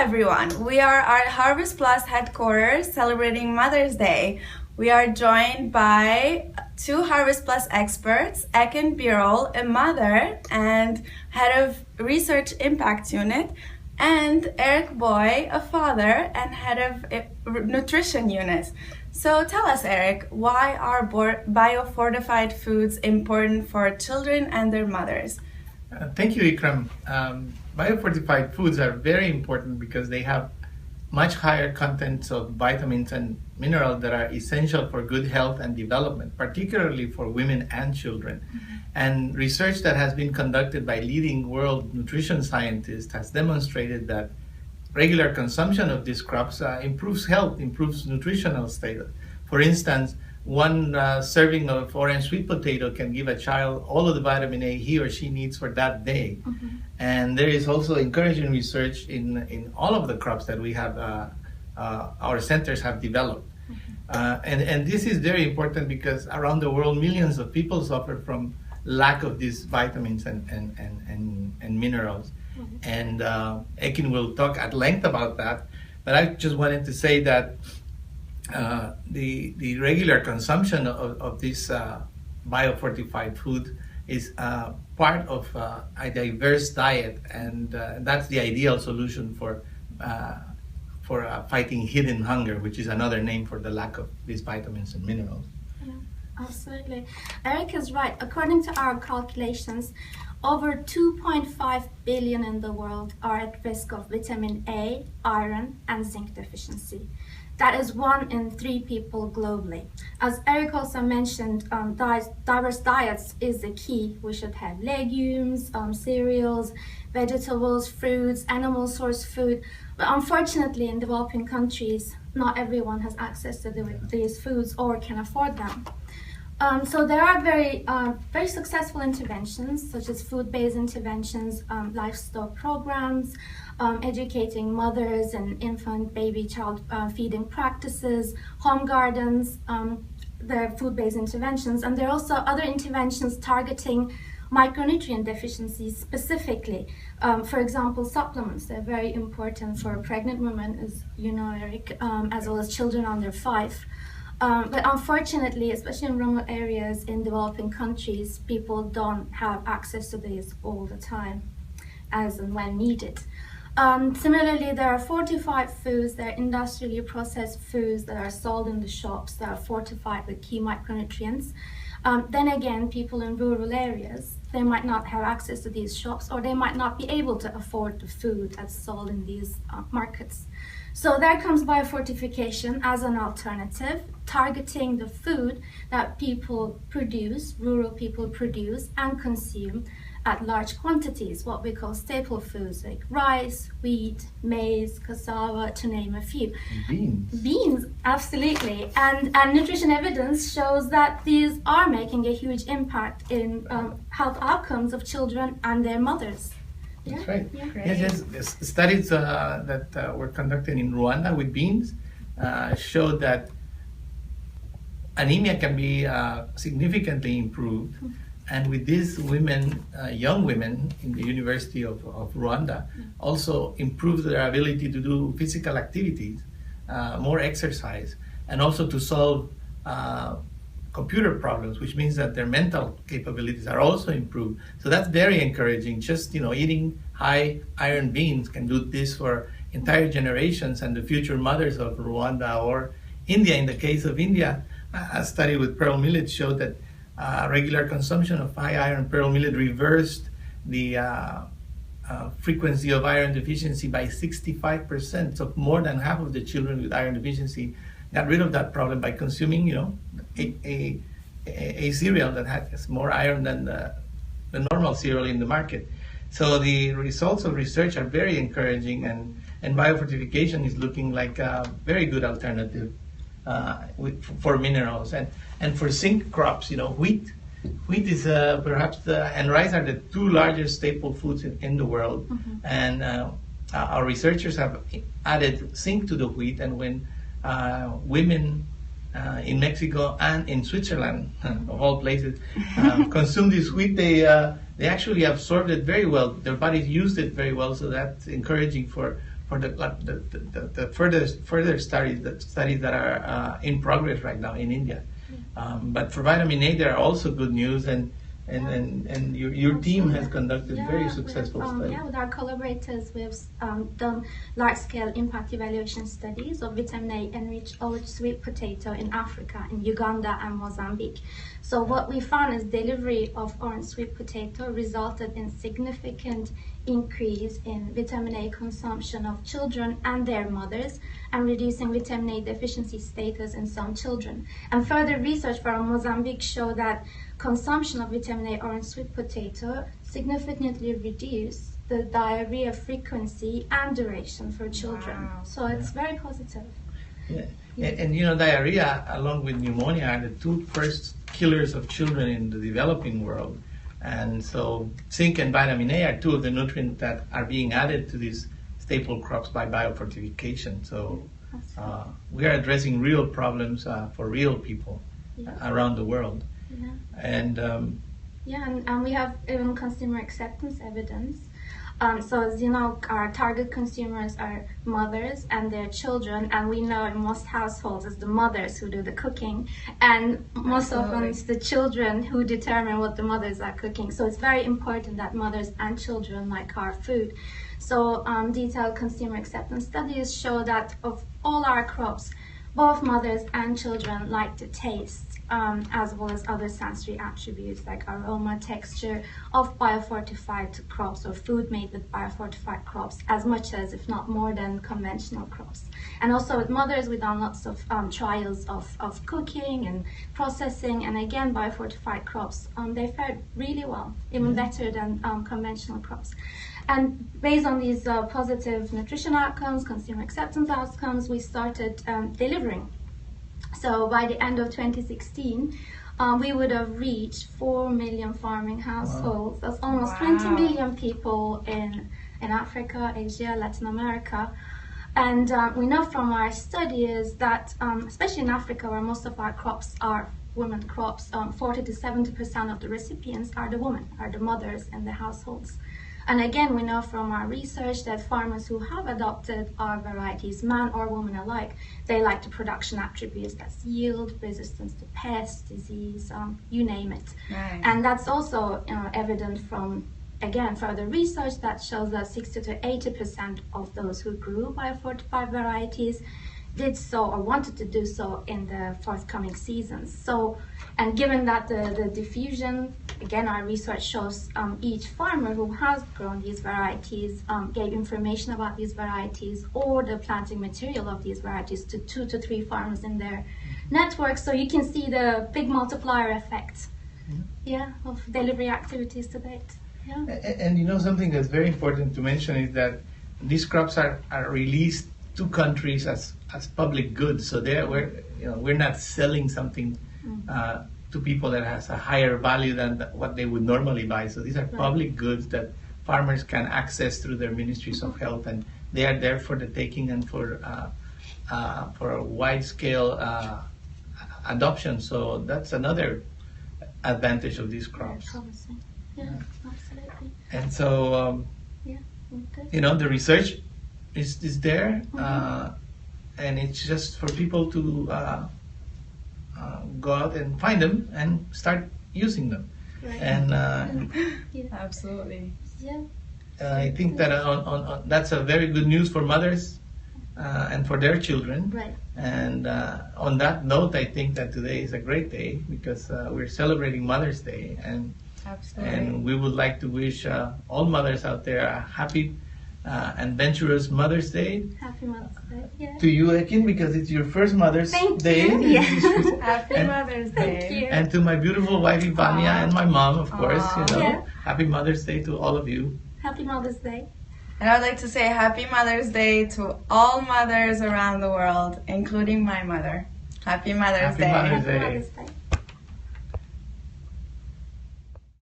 everyone. We are at HarvestPlus headquarters celebrating Mother's Day. We are joined by two HarvestPlus experts, Ekin Birol, a mother and head of Research Impact Unit, and Erick, a father and head of Nutrition Unit. So tell us, Erick, why are biofortified foods important for children and their mothers? Thank you, Ikram. Biofortified foods are very important because they have much higher contents of vitamins and minerals that are essential for good health and development, particularly for women and children. Mm-hmm. And research that has been conducted by leading world nutrition scientists has demonstrated that regular consumption of these crops improves health, improves nutritional status. For instance, one serving of orange sweet potato can give a child all of the vitamin A he or she needs for that day. Mm-hmm. And there is also encouraging research in all of the crops that we have, our centers have developed. Mm-hmm. And this is very important because around the world, millions of people suffer from lack of these vitamins and minerals. Mm-hmm. And Ekin will talk at length about that. But I just wanted to say that the regular consumption of this biofortified food is part of a diverse diet, and that's the ideal solution for fighting hidden hunger, which is another name for the lack of these vitamins and minerals. Yeah, absolutely. Erick is right. According to our calculations, over 2.5 billion in the world are at risk of vitamin A, iron, and zinc deficiency. That is 1 in 3 people globally. As Erick also mentioned, diverse diets is the key. We should have legumes, cereals, vegetables, fruits, animal source food. But unfortunately, in developing countries, not everyone has access to these foods or can afford them. So there are very successful interventions, such as food-based interventions, livestock programs, educating mothers and infant, baby, child feeding practices, home gardens. There are food-based interventions, and there are also other interventions targeting micronutrient deficiencies specifically. For example, supplements. They're very important for pregnant women, as you know, Erick, as well as children under 5. But unfortunately, especially in remote areas in developing countries, people don't have access to these all the time, as and when needed. Similarly, there are fortified foods, there are industrially processed foods that are sold in the shops that are fortified with key micronutrients. Then again, people in rural areas, they might not have access to these shops, or they might not be able to afford the food that's sold in these markets. So there comes biofortification as an alternative, targeting the food that people produce, rural people produce and consume at large quantities, what we call staple foods like rice, wheat, maize, cassava, to name a few. Beans, absolutely. And nutrition evidence shows that these are making a huge impact in health outcomes of children and their mothers. That's right. Yeah. Yes. Studies that were conducted in Rwanda with beans showed that anemia can be significantly improved. Mm-hmm. And with these women, young women in the University of Rwanda, also improve their ability to do physical activities, more exercise, and also to solve computer problems, which means that their mental capabilities are also improved. So that's very encouraging. Just eating high iron beans can do this for entire generations, and the future mothers of Rwanda or India. In the case of India, a study with pearl millet showed that regular consumption of high iron pearl millet reversed the frequency of iron deficiency by 65%. So more than half of the children with iron deficiency got rid of that problem by consuming, a cereal that has more iron than the normal cereal in the market. So the results of research are very encouraging, and biofortification is looking like a very good alternative for minerals and for zinc crops. Wheat is perhaps and rice are the 2 largest staple foods in the world. Mm-hmm. And our researchers have added zinc to the wheat, and when women in Mexico and in Switzerland, of all places, consume this wheat, they actually absorbed it very well. Their bodies used it very well, so that's encouraging for for the further studies that are in progress right now in India. But for vitamin A, there are also good news, and your team has conducted very successful studies. With our collaborators, we've done large-scale impact evaluation studies of vitamin A enriched orange sweet potato in Africa, in Uganda and Mozambique. So what we found is delivery of orange sweet potato resulted in significant increase in vitamin A consumption of children and their mothers, and reducing vitamin A deficiency status in some children. And further research from Mozambique showed that consumption of vitamin A orange sweet potato significantly reduced the diarrhea frequency and duration for children. Wow. So it's very positive. And diarrhea along with pneumonia are the two first killers of children in the developing world. And so zinc and vitamin A are two of the nutrients that are being added to these staple crops by biofortification. So we are addressing real problems for real people around the world. And and we have even consumer acceptance evidence. So as you know, our target consumers are mothers and their children, and we know in most households it's the mothers who do the cooking, and most often it's the children who determine what the mothers are cooking. So it's very important that mothers and children like our food. So detailed consumer acceptance studies show that of all our crops, both mothers and children like the taste, as well as other sensory attributes like aroma, texture of biofortified crops or food made with biofortified crops, as much as, if not more than, conventional crops. And also with mothers, we've done lots of trials of cooking and processing, and again, biofortified crops, they fared really well, even better than conventional crops. And based on these positive nutrition outcomes, consumer acceptance outcomes, we started delivering. So by the end of 2016, we would have reached 4 million farming households. That's almost 20 million people in Africa, Asia, Latin America. And we know from our studies that, especially in Africa, where most of our crops are women crops, 40 to 70% of the recipients are the women, are the mothers in the households. And again, we know from our research that farmers who have adopted our varieties, man or woman alike, they like the production attributes, that's yield, resistance to pests, disease, you name it. Right. And that's also evident from, again, further research that shows that 60 to 80% of those who grew biofortified varieties did so or wanted to do so in the forthcoming seasons. So, and given that the diffusion, again, our research shows each farmer who has grown these varieties gave information about these varieties or the planting material of these varieties to 2 to 3 farmers in their network. So you can see the big multiplier effect, of delivery activities to date. And something that's very important to mention is that these crops are released to countries as public goods. So we're not selling something to people that has a higher value than what they would normally buy. So these are public goods that farmers can access through their ministries of health, and they are there for the taking and for a wide-scale adoption. So that's another advantage of these crops. Promising. Absolutely. And so, the research is there, and it's just for people to go out and find them and start using them. Right. And Absolutely. I think that that's a very good news for mothers and for their children. Right. And on that note, I think that today is a great day because we're celebrating Mother's Day, and we would like to wish all mothers out there a happy adventurous Mother's Day. Happy Mother's Day. To you, Ekin, because it's your first Mother's Day. Happy Mother's Day. Thank you. And to my beautiful wife Ivania and my mom, of course, Happy Mother's Day to all of you. Happy Mother's Day. And I would like to say Happy Mother's Day to all mothers around the world, including my mother. Happy Mother's Day. Happy Mother's Day. Happy Mother's Day.